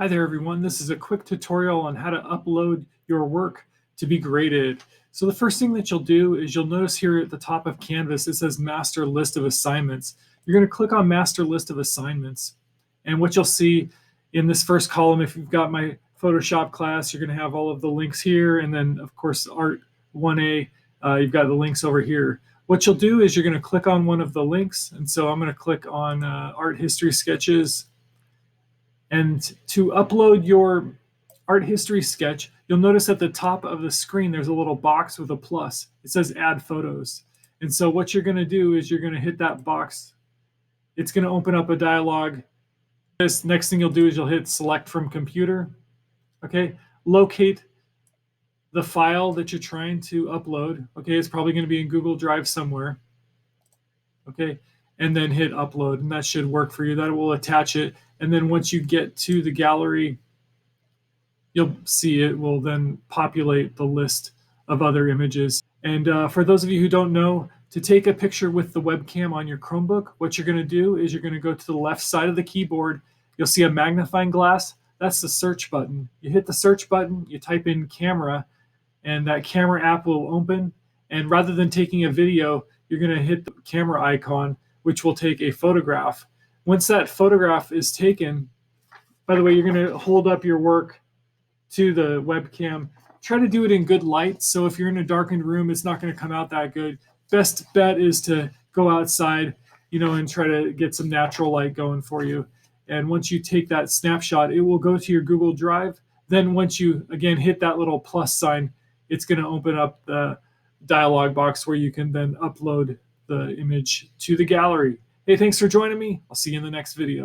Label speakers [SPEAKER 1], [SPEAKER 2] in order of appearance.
[SPEAKER 1] Hi there, everyone. This is a quick tutorial on how to upload your work to be graded. So the first thing that you'll do is you'll notice here at the top of Canvas, it says Master List of Assignments. You're going to click on Master List of Assignments. And what you'll see in this first column, if you've got my Photoshop class, you're going to have all of the links here. And then, of course, Art 1A, you've got the links over here. What you'll do is you're going to click on one of the links. And so I'm going to click on Art History Sketches. And to upload your art history sketch, you'll notice at the top of the screen there's a little box with a plus. It says Add Photos. And so what you're going to do is you're going to hit that box. It's going to open up a dialog. This next thing you'll do is you'll hit Select from Computer. Okay, locate the file that you're trying to upload. Okay, it's probably going to be in Google Drive somewhere. Okay, and then hit Upload, and that should work for you. That will attach it. And then once you get to the gallery, you'll see it will then populate the list of other images. And for those of you who don't know, to take a picture with the webcam on your Chromebook, what you're going to do is you're going to go to the left side of the keyboard. You'll see a magnifying glass. That's the search button. You hit the search button, you type in camera, and that camera app will open. And rather than taking a video, you're going to hit the camera icon, which will take a photograph. Once that photograph is taken, by the way, you're going to hold up your work to the webcam. Try to do it in good light. So if you're in a darkened room, it's not going to come out that good. Best bet is to go outside, and try to get some natural light going for you. And once you take that snapshot, it will go to your Google Drive. Then once you, again, hit that little plus sign, it's going to open up the dialog box where you can then upload the image to the gallery. Hey, thanks for joining me. I'll see you in the next video.